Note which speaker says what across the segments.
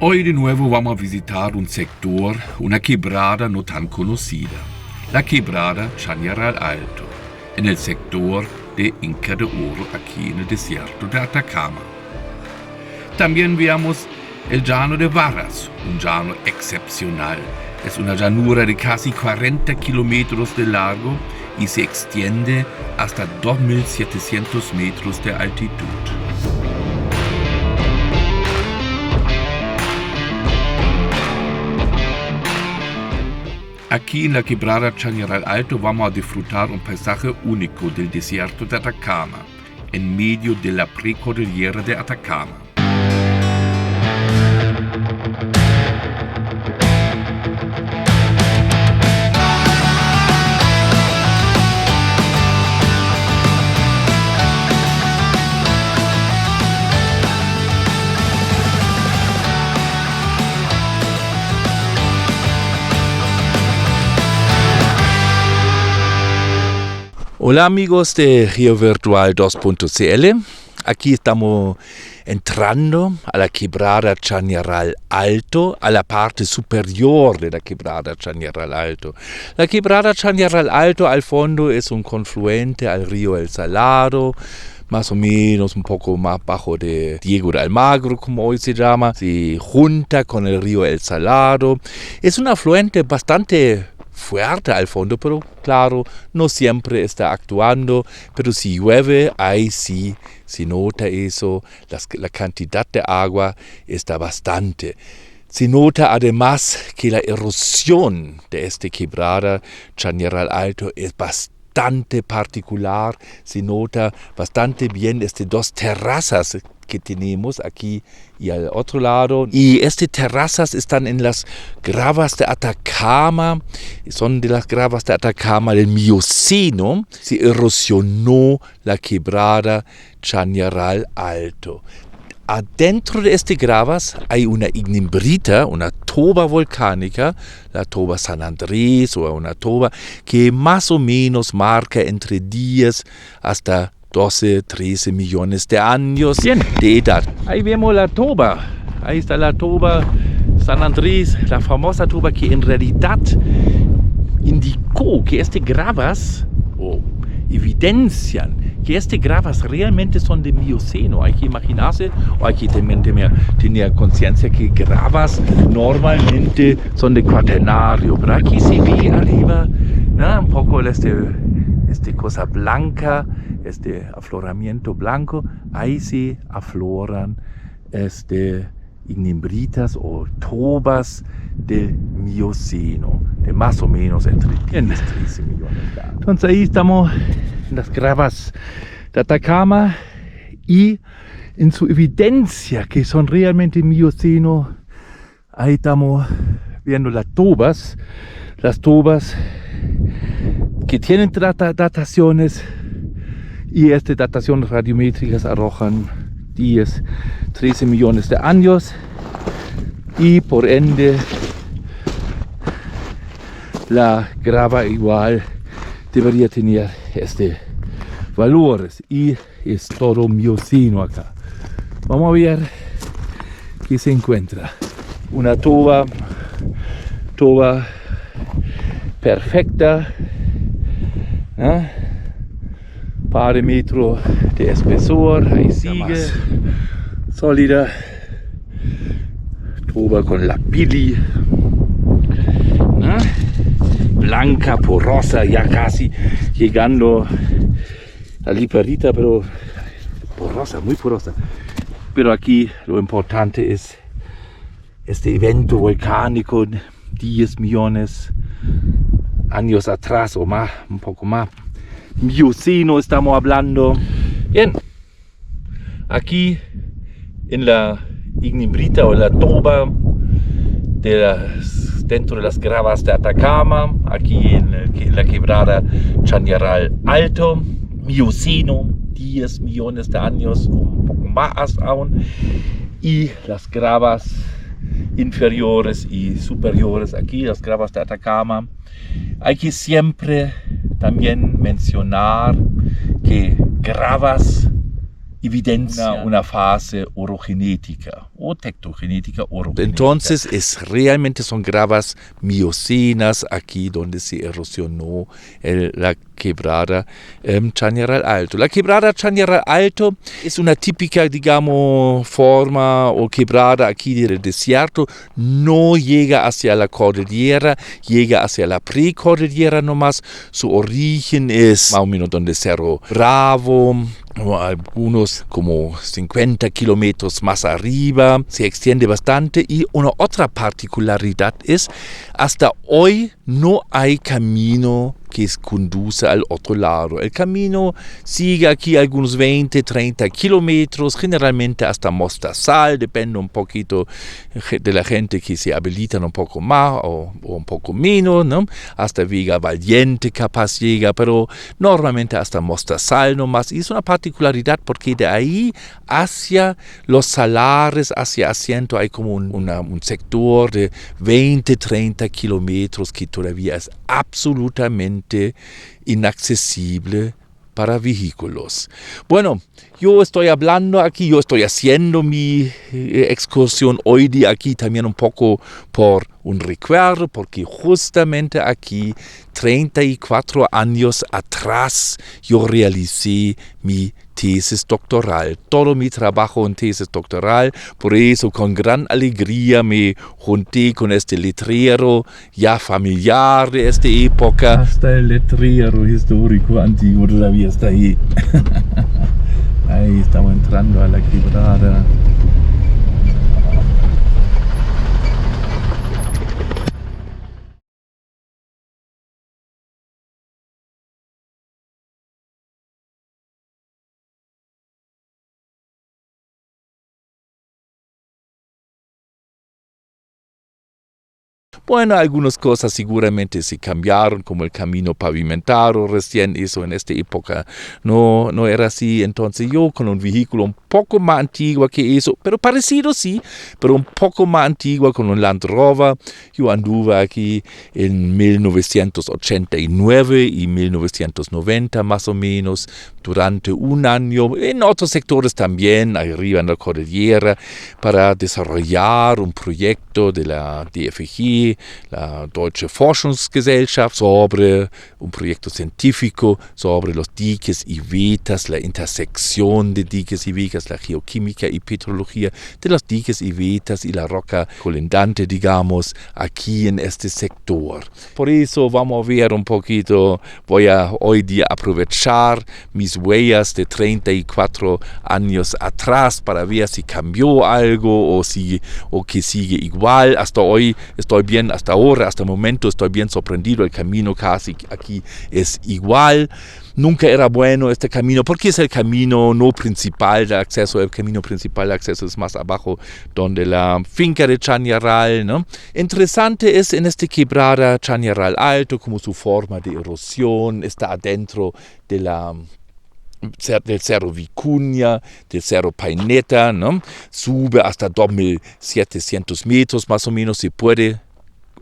Speaker 1: Hoy de nuevo vamos a visitar un sector, una quebrada no tan conocida, la quebrada Chañaral Alto, en el sector de Inca de Oro, aquí en el desierto de Atacama. También veamos el llano de Varas, un llano excepcional. Es una llanura de casi 40 kilómetros de largo y se extiende hasta 2.700 metros de altitud. Aquí en la quebrada Chañaral Alto vamos a disfrutar un paisaje único del desierto de Atacama, en medio de la precordillera de Atacama.
Speaker 2: Hola amigos de Río Virtual 2.cl, aquí estamos entrando a la quebrada Chañaral Alto, a la parte superior de la quebrada Chañaral Alto. La quebrada Chañaral Alto al fondo es un confluente al río El Salado, más o menos un poco más bajo de Diego de Almagro, como hoy se llama, se junta con el río El Salado. Es un afluente bastante fuerte al fondo, pero claro, no siempre está actuando, pero si llueve, ahí sí se nota eso, la cantidad de agua está bastante. Se nota además que la erosión de esta quebrada Chañaral Alto es bastante particular, se nota bastante bien estas dos terrazas que tenemos aquí y al otro lado. Y estas terrazas están en las gravas de Atacama, son de las gravas de Atacama del Mioceno. Se erosionó la quebrada Chañaral Alto. Adentro de estas gravas hay una ignimbrita, una toba volcánica, la toba San Andrés o una toba que más o menos marca entre 10 hasta 12, 13 millones de años de edad. Ahí vemos la toba. Ahí está la toba San Andrés, la famosa toba que en realidad indicó que estas gravas evidencian que estas gravas realmente son de Mioceno. Hay que imaginarse o hay que tener conciencia que gravas normalmente son de Cuaternario. Pero aquí se ve arriba, ¿no? Un poco este cosa blanca, este afloramiento blanco. Ahí se afloran ignimbritas o tobas del Mioceno, de más o menos entre 10 y 13 millones de años. Entonces ahí estamos en las gravas de Atacama y en su evidencia que son realmente Mioceno, ahí estamos viendo las tobas que tienen dataciones y estas dataciones radiométricas arrojan 10, 13 millones de años y por ende la grava igual debería tener valores y es todo Mioceno acá. Vamos a ver qué se encuentra. Una toba perfecta, ¿eh? Par de metros de espesor, ahí sigue, sólida, toba con la pili, ¿no? Blanca, porosa, ya casi llegando a la liperita, pero porosa, muy porosa. Pero aquí lo importante es este evento volcánico, 10 millones años atrás o más, un poco más. Mioceno estamos hablando. Bien, aquí en la ignimbrita o la toba dentro de las gravas de Atacama, aquí en la quebrada Chañaral Alto, Mioceno, 10 millones de años, un poco más aún, y las gravas inferiores y superiores, aquí las gravas de Atacama. Hay que siempre también mencionar que gravas evidencia una fase orogenética o tectogenética orogenética. Entonces son gravas miocenas aquí donde se erosionó la quebrada Chañaral Alto. La quebrada Chañaral Alto es una típica, digamos, forma o quebrada aquí del desierto. No llega hacia la cordillera, llega hacia la precordillera nomás. Su origen es más o menos donde Cerro Bravo, algunos como 50 kilómetros más arriba, se extiende bastante. Y una otra particularidad es, hasta hoy no hay camino que conduce al otro lado. El camino sigue aquí algunos 20, 30 kilómetros, generalmente hasta Mostazal, depende un poquito de la gente que se habilitan un poco más o un poco menos, ¿no? Hasta Vega Valiente capaz llega, pero normalmente hasta Mostazal nomás. Y es una particularidad porque de ahí hacia los salares, hacia Asiento, hay como un sector de 20, 30 kilómetros que todavía es absolutamente inaccesible para vehículos. Bueno, yo estoy hablando aquí, yo estoy haciendo mi excursión hoy día aquí también un poco por un recuerdo, porque justamente aquí, 34 años atrás, yo realicé mi tesis doctoral, todo mi trabajo en tesis doctoral. Por eso con gran alegría me junté con este letrero ya familiar de esta época. Hasta el letrero histórico antiguo todavía está ahí. Ahí estamos entrando a la quebrada. Bueno, algunas cosas seguramente se cambiaron, como el camino pavimentado recién, eso en esta época no era así. Entonces yo con un vehículo un poco más antiguo que eso, pero parecido sí, pero un poco más antiguo, con un Land Rover, yo anduve aquí en 1989 y 1990 más o menos, durante un año, en otros sectores también, arriba en la cordillera, para desarrollar un proyecto de la DFG, la Deutsche Forschungsgesellschaft, sobre un proyecto científico sobre los diques y vetas, la intersección de diques y vetas, la geoquímica y petrología de los diques y vetas y la roca colindante, digamos, aquí en este sector. Por eso vamos a ver un poquito, voy a hoy día aprovechar mis huellas de 34 años atrás para ver si cambió algo o que sigue igual. Hasta hoy estoy bien, hasta ahora, hasta el momento estoy bien sorprendido. El camino casi aquí es igual. Nunca era bueno este camino, porque es el camino no principal de acceso. El camino principal de acceso es más abajo, donde la finca de Chañaral, ¿no? Interesante es en esta quebrada Chañaral Alto, como su forma de erosión está adentro del Cerro Vicuña, del Cerro Paineta, ¿no? Sube hasta 2.700 metros más o menos, se puede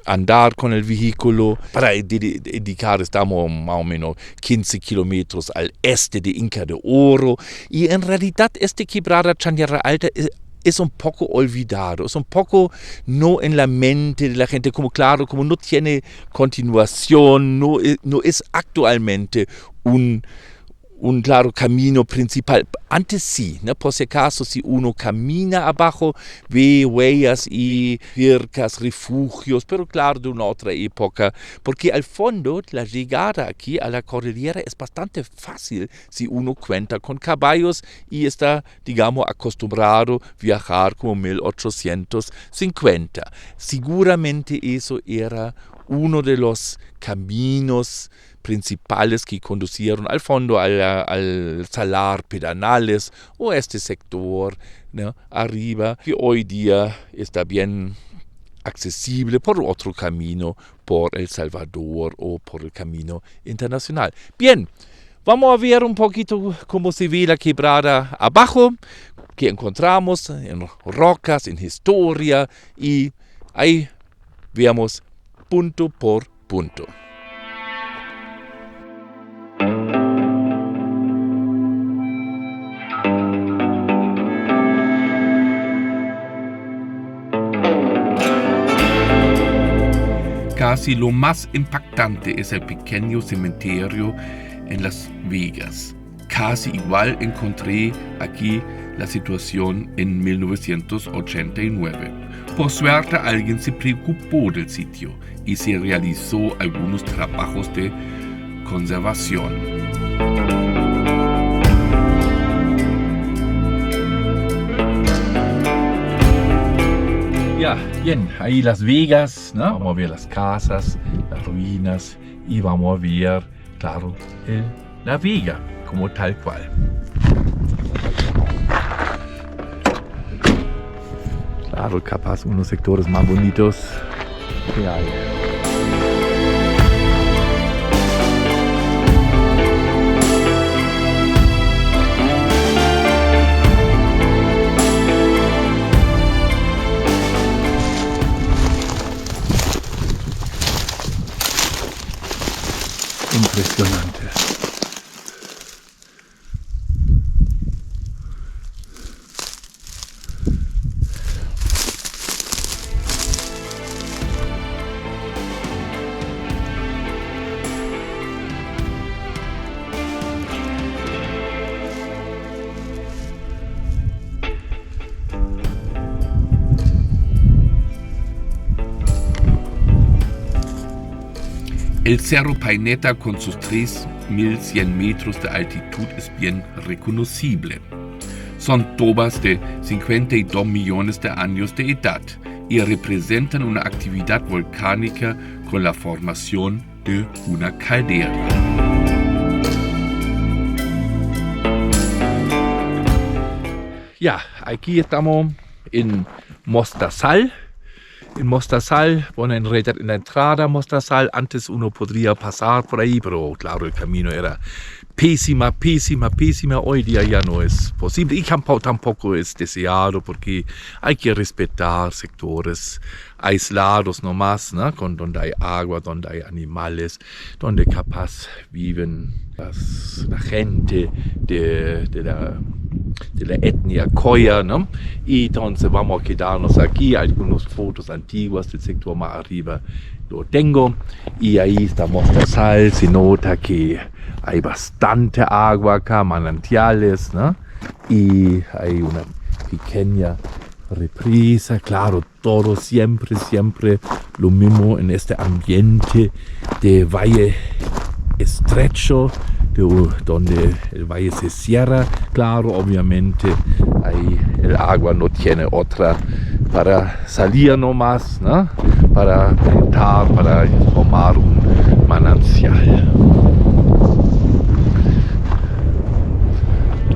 Speaker 2: andar con el vehículo. Para indicar, estamos más o menos 15 kilómetros al este de Inca de Oro, y en realidad esta quebrada Chañaral Alta es un poco olvidado, es un poco no en la mente de la gente, como claro, como no tiene continuación, no es actualmente un claro camino principal. Antes sí, ¿no? Por si acaso, si uno camina abajo, ve huellas y cercas, refugios, pero claro, de una otra época, porque al fondo la llegada aquí a la cordillera es bastante fácil si uno cuenta con caballos y está, digamos, acostumbrado a viajar como 1850. Seguramente eso era uno de los caminos principales que conducieron al fondo al Salar Pedernales o este sector, ¿no? Arriba, que hoy día está bien accesible por otro camino, por El Salvador o por el camino internacional. Bien, vamos a ver un poquito cómo se ve la quebrada abajo, que encontramos en rocas, en historia, y ahí veamos punto por punto.
Speaker 1: casi lo más impactante es el pequeño cementerio en Las Vegas. Casi igual encontré aquí la situación en 1989. Por suerte alguien se preocupó del sitio y se realizó algunos trabajos de conservación.
Speaker 2: Ja, bien, ahí Las Vegas, ¿no? Vamos a ver las casas, las ruinas y vamos a ver, claro, la Vega como tal cual. Claro, capaz unos sectores más bonitos que hay. Impresionante.
Speaker 1: El Cerro Paineta con sus 3.100 metros de altitud es bien reconocible. Son tobas de 52 millones de años de edad y representan una actividad volcánica con la formación de una caldera.
Speaker 2: Ja, aquí estamos en Mostazal. En Mostazal, bueno, en la entrada a Mostazal, antes uno podría pasar por ahí, pero claro, el camino era pésima. Hoy día ya no es posible y tampoco es deseado porque hay que respetar sectores aislados nomás, ¿no? Donde hay agua, donde hay animales, donde capaz viven la gente de la etnia Coya, ¿no? Y entonces vamos a quedarnos aquí, algunas fotos antiguas del sector más arriba lo tengo, y ahí está Mostazal, se nota que hay bastante agua acá, manantiales, ¿no? Y hay una pequeña represa, claro, todo siempre lo mismo en este ambiente de valle estrecho, donde el valle se cierra. Claro, obviamente ahí el agua no tiene otra para salir nomás, ¿no? Para pintar, para formar un manantial.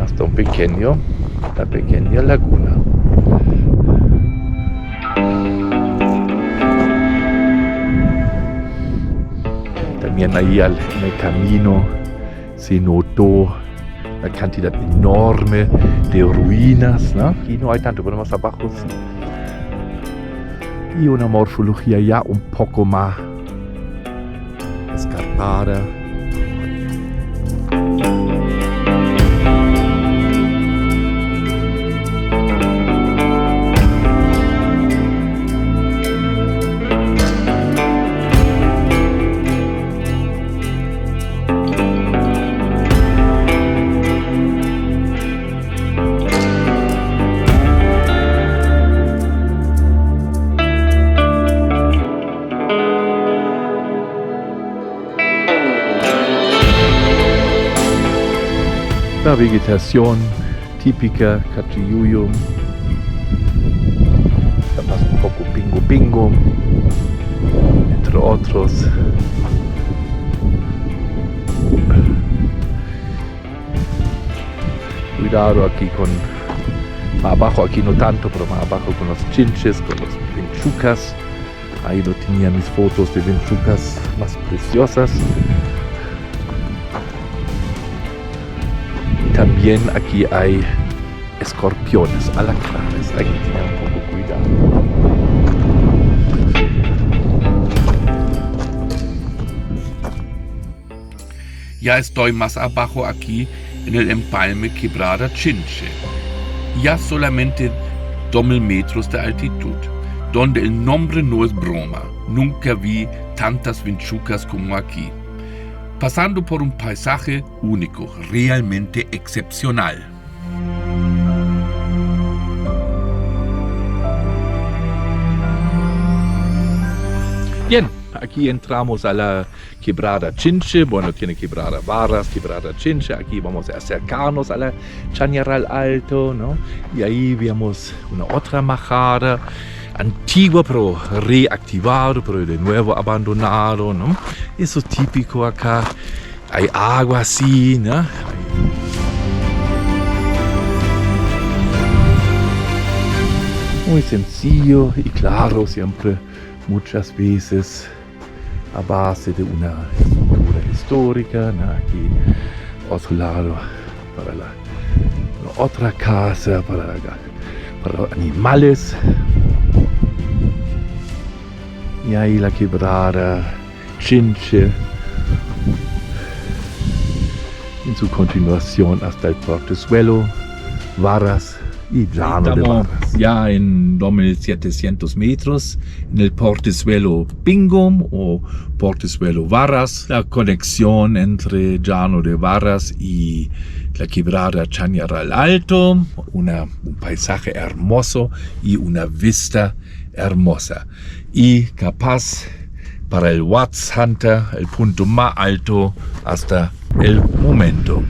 Speaker 2: Hasta una pequeña laguna. También ahí en el camino se notó una cantidad enorme de ruinas, ¿no? Aquí no hay tanto, pero más abajo sí. Y una morfología ya un poco más escarpada. La vegetación típica Catiyuyo, capaz un poco pingo, entre otros. Cuidado aquí más abajo, aquí no tanto, pero más abajo con los chinches, con los vinchucas. Ahí lo tenía mis fotos de vinchucas más preciosas. También aquí hay escorpiones, alacranes, hay que tener un poco cuidado.
Speaker 1: Ya estoy más abajo aquí en el empalme Quebrada Chinche. Ya solamente 2.000 metros de altitud. donde el nombre no es broma. Nunca vi tantas vinchucas como aquí, pasando por un paisaje único, realmente excepcional.
Speaker 2: Bien, aquí entramos a la Quebrada Chinche, bueno, tiene Quebrada Varas, Quebrada Chinche, aquí vamos a acercarnos a la Chañaral Alto, ¿no? Y ahí vemos una otra majada, antigua pero reactivado, pero de nuevo abandonado, ¿no? Eso es típico acá, hay agua así, ¿no? Muy sencillo y claro, siempre, muchas veces a base de una estructura histórica, ¿no? Aquí otro lado para la otra casa, para los animales. Y ahí la Quebrada Chinche en su continuación hasta el portezuelo Varas y Llano de Varas. Ya en 2700 metros en el portezuelo Pingum o portezuelo Varas, la conexión entre Llano de Varas y la Quebrada Chañaral Alto, un paisaje hermoso y una vista hermosa. Y capaz para el Watts Hunter, el punto más alto hasta el momento.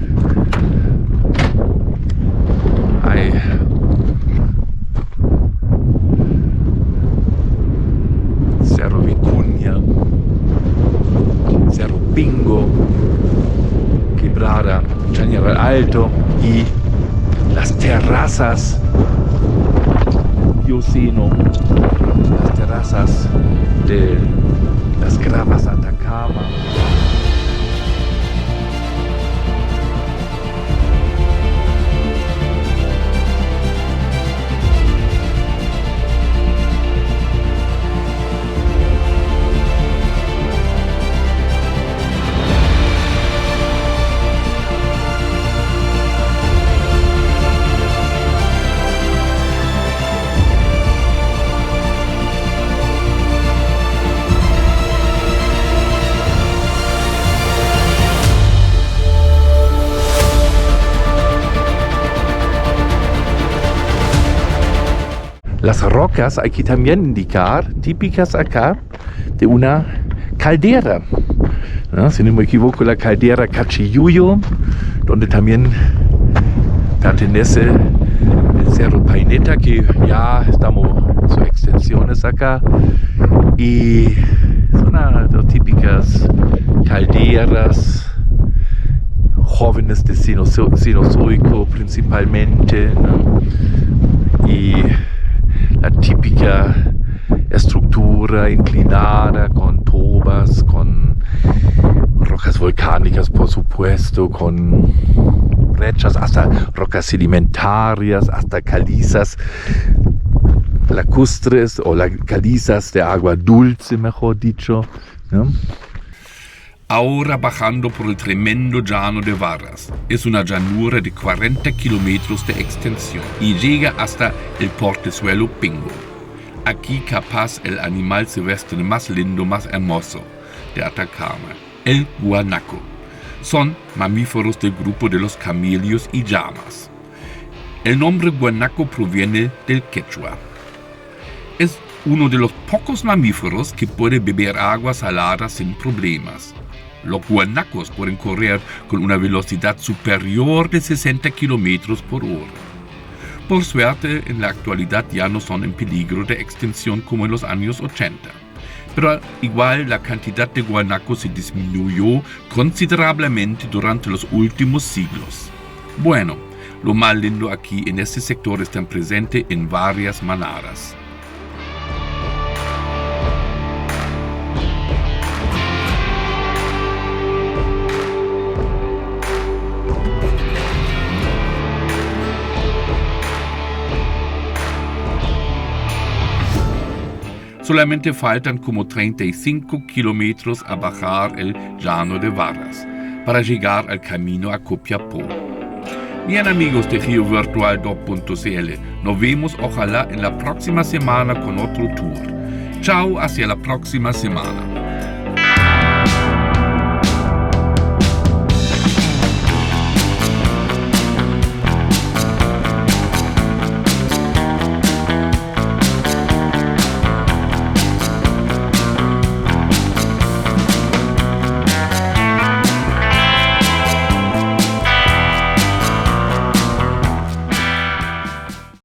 Speaker 2: Hay Cerro Vicuña, Cerro Pingo, Quebrada Chañaral Alto y las terrazas Dioceno, las terrazas de las Gravas Atacama. Las rocas hay que también indicar, típicas acá, de una caldera, ¿no? Si no me equivoco, la caldera Cachiyuyo, donde también pertenece el Cerro Paineta, que ya estamos en sus extensiones acá. Y son las típicas calderas jóvenes de Cenozoico principalmente, ¿no? Y la típica estructura inclinada con tobas, con rocas volcánicas por supuesto, con brechas, hasta rocas sedimentarias, hasta calizas lacustres o calizas de agua dulce, mejor dicho, ¿no?
Speaker 1: Ahora bajando por el tremendo Llano de Varas. Es una llanura de 40 kilómetros de extensión y llega hasta el portezuelo Pingo. Aquí capaz el animal silvestre más lindo, más hermoso de Atacama, el guanaco. Son mamíferos del grupo de los camellos y llamas. El nombre guanaco proviene del quechua. Es uno de los pocos mamíferos que puede beber agua salada sin problemas. Los guanacos pueden correr con una velocidad superior de 60 kilómetros por hora. Por suerte, en la actualidad ya no son en peligro de extinción como en los años 80. Pero igual la cantidad de guanacos se disminuyó considerablemente durante los últimos siglos. Bueno, lo más lindo aquí en este sector están presentes en varias manadas. Solamente faltan como 35 kilómetros a bajar el Llano de Varas para llegar al camino a Copiapó. Bien, amigos de GeoVirtual.cl, nos vemos ojalá en la próxima semana con otro tour. Chao, hacia la próxima semana.